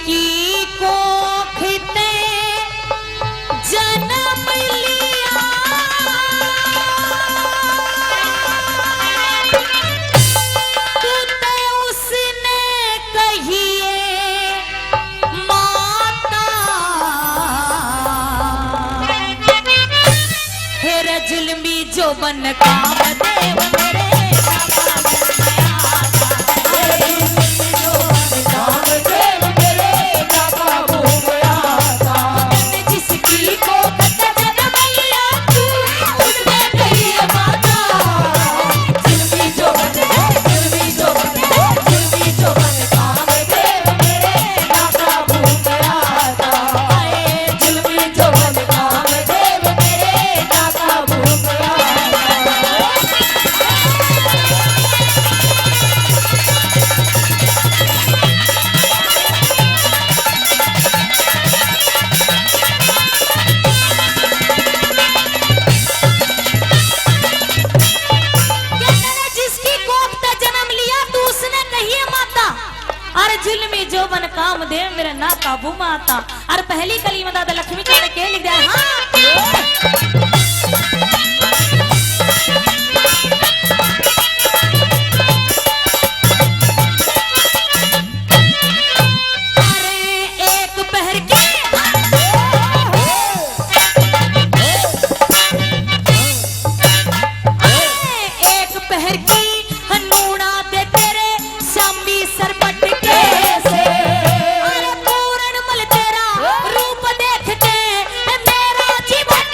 जिसकी कोखिते जन्म लिया तो उसने कहिए माता हेरा जुल्मी जो बन काम देव मेरे जुल्मी जो बन काम दे मेरा ना काबू माता। और पहली कली में दादा लक्ष्मी चंद्र के लिख दिया हाँ पूर्ण मल तेरा रूप देखते मेरा जीवन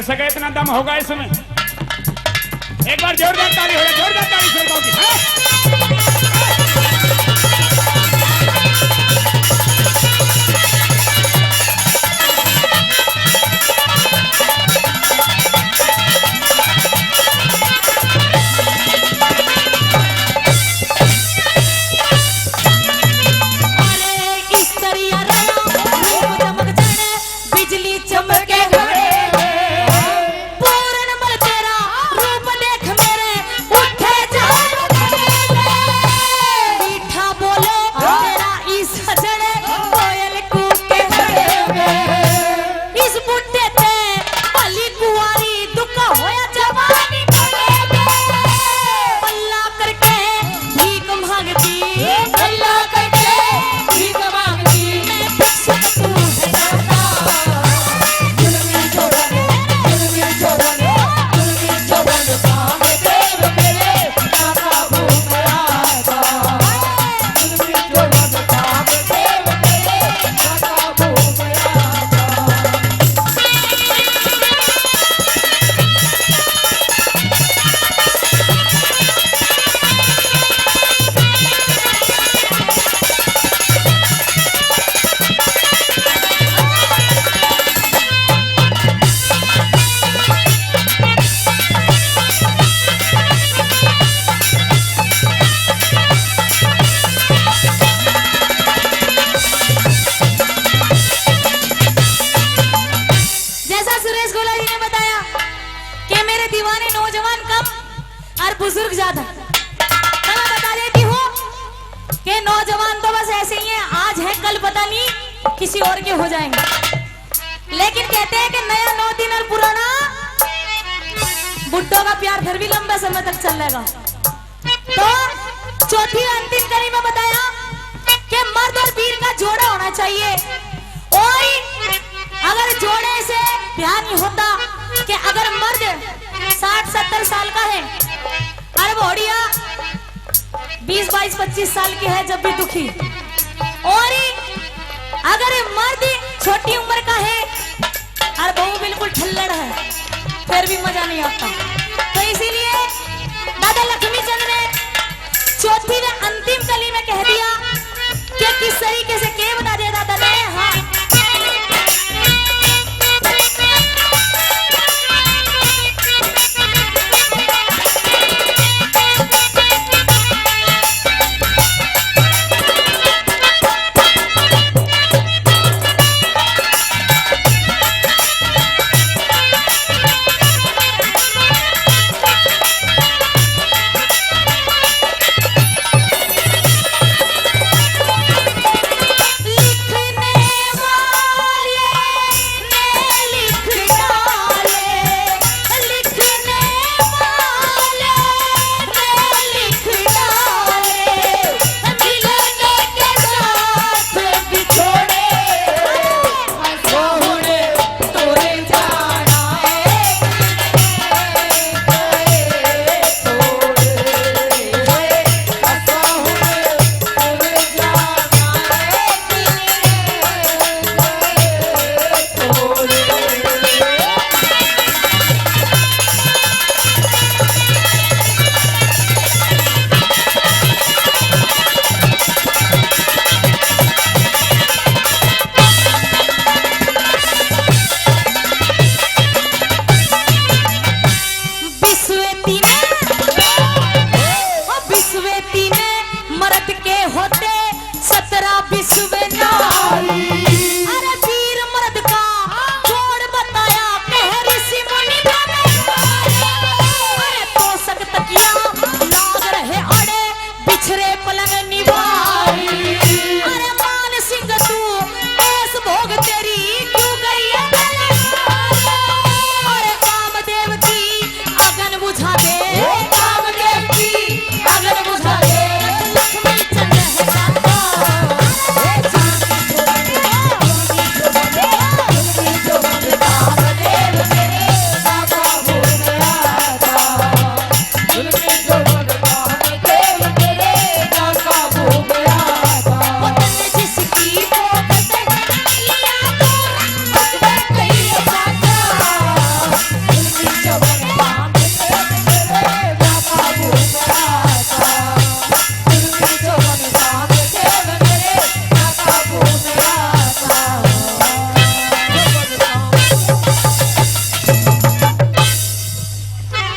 सके इतना दम होगा इसमें। एक बार जोरदार ताली हो जाए, जोरदार ताली से गाओ की। बुजुर्ग ज्यादा। मैं बता देती हूँ कि नौजवान तो बस ऐसे ही हैं, आज है कल पता नहीं किसी और के हो जाएंगे। लेकिन कहते हैं कि नया 9 दिन और पुराना बुड्ढों का प्यार फिर भी लंबा समय तक चलेगा। तो चौथी अंतिम कड़ी में बताया कि मर्द और वीर का जोड़ा होना चाहिए। और अगर जोड़े से प्यार नहीं होता कि अगर मर्द 60-70 साल का है और घोड़िया 20-22-25 साल की है जब भी दुखी, और अगर मर्द छोटी उम्र का है और बहू बिल्कुल ठल्लड़ है फिर भी मजा नहीं आता। तो इसीलिए